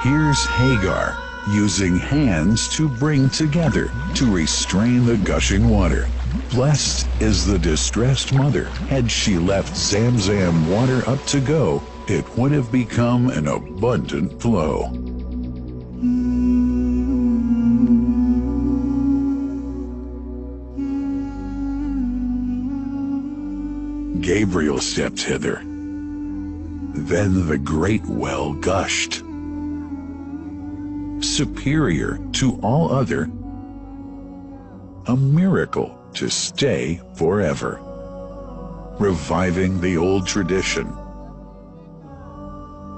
Here's Hagar using hands to bring together to restrain the gushing water. Blessed is the distressed mother. Had she left Zamzam water up to go, it would have become an abundant flow. Gabriel stepped hither. Then the great well gushed. Superior to all other, a miracle to stay forever, reviving the old tradition.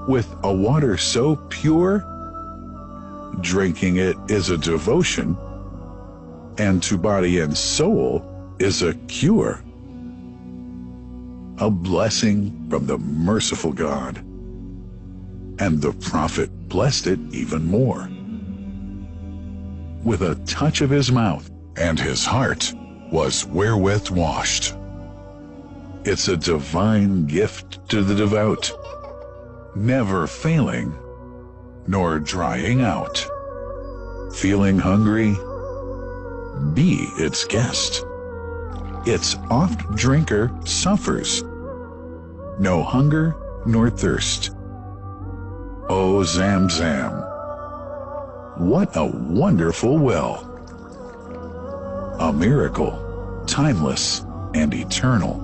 With a water so pure, drinking it is a devotion, and to body and soul is a cure. A blessing from the merciful God. And the prophet blessed it even more. With a touch of his mouth, and his heart was wherewith washed. It's a divine gift to the devout, never failing, nor drying out. Feeling hungry? Be its guest. Its oft-drinker suffers, no hunger nor thirst. O Zamzam, what a wonderful well! A miracle, timeless and eternal.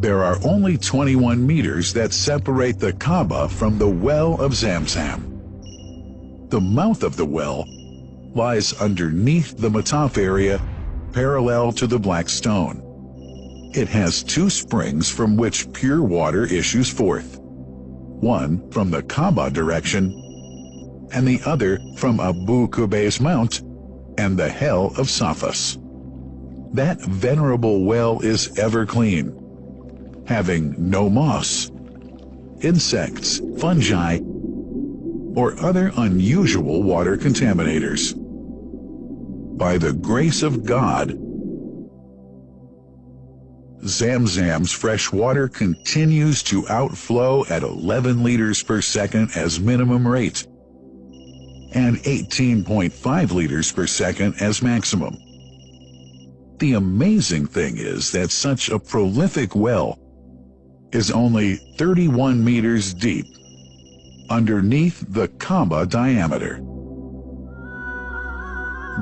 There are only 21 meters that separate the Kaaba from the well of Zamzam. The mouth of the well lies underneath the Mataf area, parallel to the black stone. It has two springs from which pure water issues forth, one from the Kaaba direction, and the other from Abu Qubay's mount and the hell of Safas. That venerable well is ever clean, having no moss, insects, fungi, or other unusual water contaminators. By the grace of God, Zamzam's fresh water continues to outflow at 11 liters per second as minimum rate, and 18.5 liters per second as maximum. The amazing thing is that such a prolific well is only 31 meters deep, underneath the Kaaba diameter.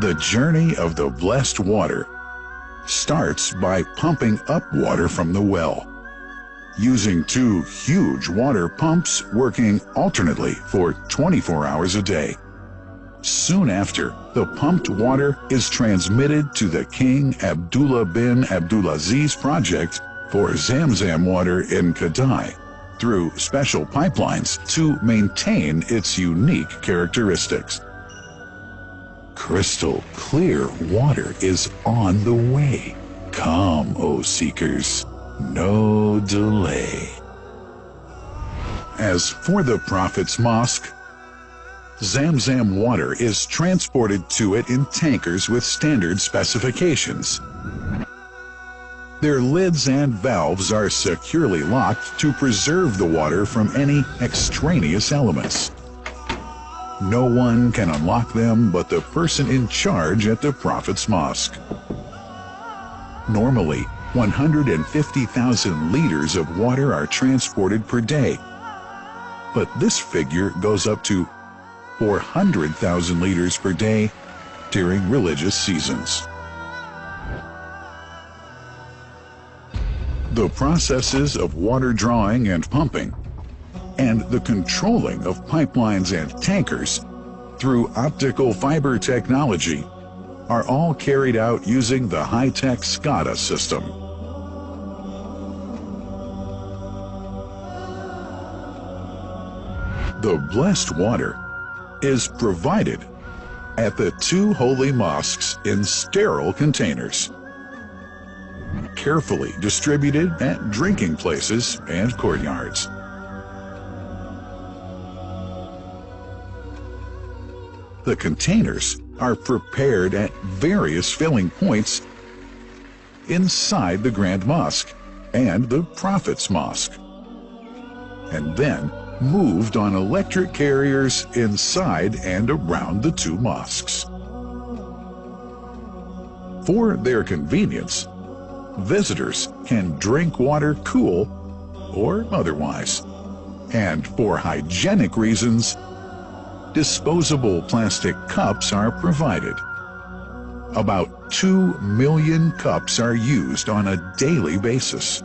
The journey of the blessed water starts by pumping up water from the well, using two huge water pumps working alternately for 24 hours a day. Soon after, the pumped water is transmitted to the King Abdullah bin Abdulaziz project for Zamzam water in Kadai through special pipelines to maintain its unique characteristics. Crystal clear water is on the way. Come, O seekers, no delay. As for the Prophet's Mosque, Zamzam water is transported to it in tankers with standard specifications. Their lids and valves are securely locked to preserve the water from any extraneous elements. No one can unlock them but the person in charge at the Prophet's Mosque. Normally, 150,000 liters of water are transported per day, but this figure goes up to 400,000 liters per day during religious seasons. The processes of water drawing and pumping, and the controlling of pipelines and tankers through optical fiber technology are all carried out using the high-tech SCADA system. The blessed water is provided at the two holy mosques in sterile containers, carefully distributed at drinking places and courtyards. The containers are prepared at various filling points inside the Grand Mosque and the Prophet's Mosque, and then moved on electric carriers inside and around the two mosques. For their convenience, visitors can drink water cool or otherwise. And for hygienic reasons, disposable plastic cups are provided. About 2 million cups are used on a daily basis.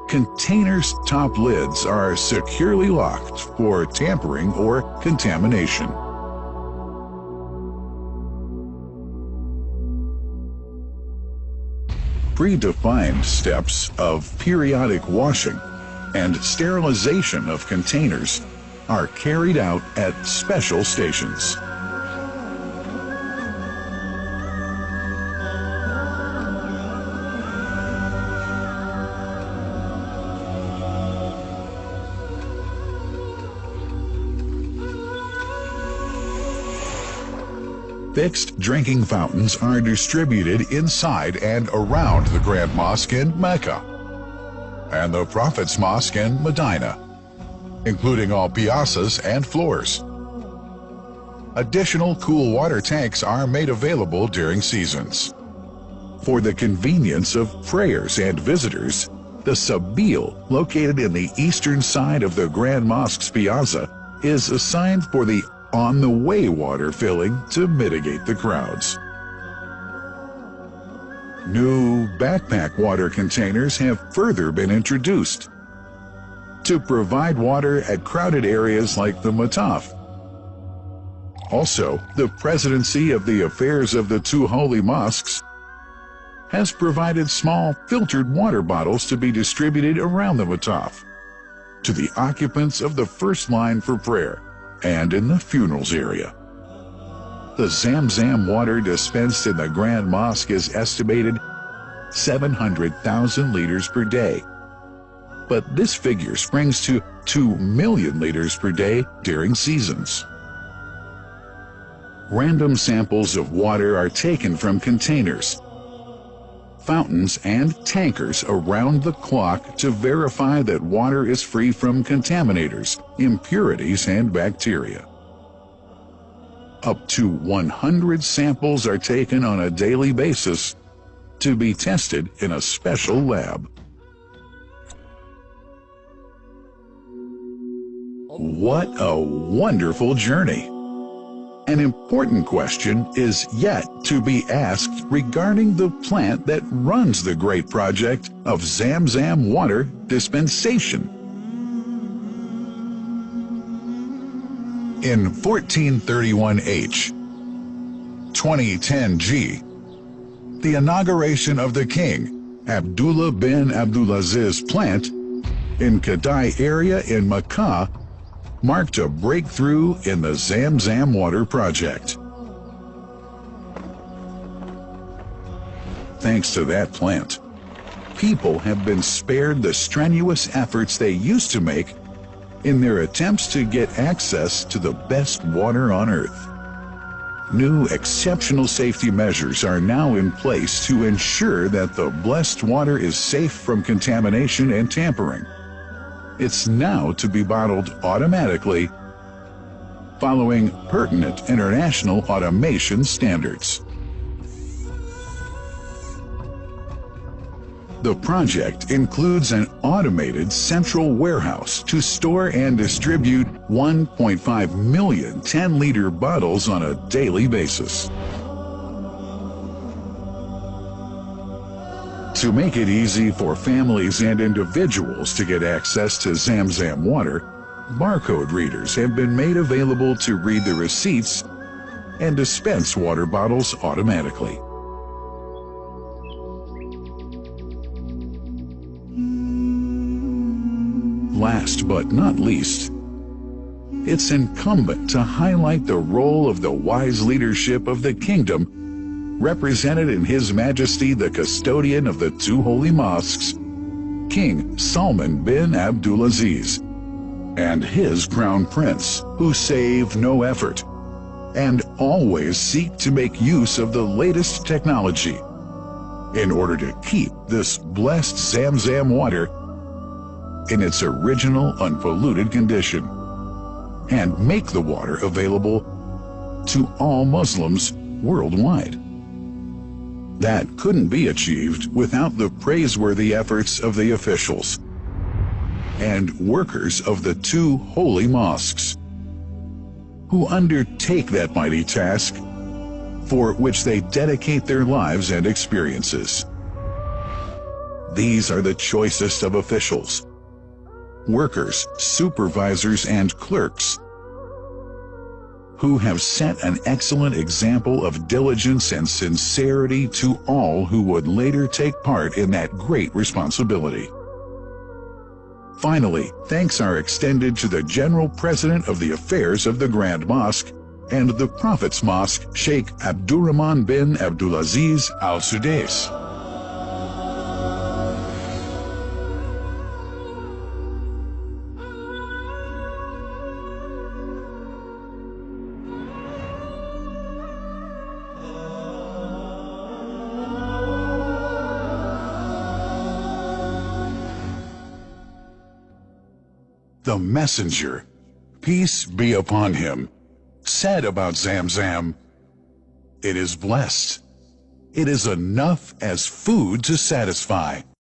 Containers' top lids are securely locked for tampering or contamination. Predefined steps of periodic washing and sterilization of containers are carried out at special stations. Fixed drinking fountains are distributed inside and around the Grand Mosque in Mecca and the Prophet's Mosque in Medina, including all piazzas and floors. Additional cool water tanks are made available during seasons. For the convenience of prayers and visitors, the Sabil, located in the eastern side of the Grand Mosque's piazza, is assigned for the on-the-way water filling to mitigate the crowds. New backpack water containers have further been introduced to provide water at crowded areas like the Mataf. Also, the Presidency of the Affairs of the Two Holy Mosques has provided small filtered water bottles to be distributed around the Mataf to the occupants of the first line for prayer and in the funerals area. The Zamzam water dispensed in the Grand Mosque is estimated 700,000 liters per day, but this figure springs to 2 million liters per day during seasons. Random samples of water are taken from containers, fountains, and tankers around the clock to verify that water is free from contaminators, impurities, and bacteria. Up to 100 samples are taken on a daily basis to be tested in a special lab. What a wonderful journey! An important question is yet to be asked regarding the plant that runs the great project of Zamzam water dispensation. In 1431H, 2010G, the inauguration of the king, Abdullah bin Abdulaziz plant in Kadai area in Makkah marked a breakthrough in the Zamzam water project. Thanks to that plant, people have been spared the strenuous efforts they used to make in their attempts to get access to the best water on earth. New exceptional safety measures are now in place to ensure that the blessed water is safe from contamination and tampering. It's now to be bottled automatically following pertinent international automation standards. The project includes an automated central warehouse to store and distribute 1.5 million 10-liter bottles on a daily basis. To make it easy for families and individuals to get access to Zamzam water, barcode readers have been made available to read the receipts and dispense water bottles automatically. Last but not least, it's incumbent to highlight the role of the wise leadership of the kingdom represented in His Majesty the Custodian of the Two Holy Mosques, King Salman bin Abdulaziz, and his Crown Prince, who save no effort and always seek to make use of the latest technology in order to keep this blessed Zamzam water in its original unpolluted condition and make the water available to all Muslims worldwide. That couldn't be achieved without the praiseworthy efforts of the officials and workers of the two holy mosques, who undertake that mighty task for which they dedicate their lives and experiences. These are the choicest of officials, workers, supervisors, and clerks, who have set an excellent example of diligence and sincerity to all who would later take part in that great responsibility. Finally, thanks are extended to the General President of the Affairs of the Grand Mosque and the Prophet's Mosque, Sheikh Abdurrahman bin Abdulaziz Al Sudais. The Messenger, peace be upon him, said about Zamzam, "It is blessed. It is enough as food to satisfy."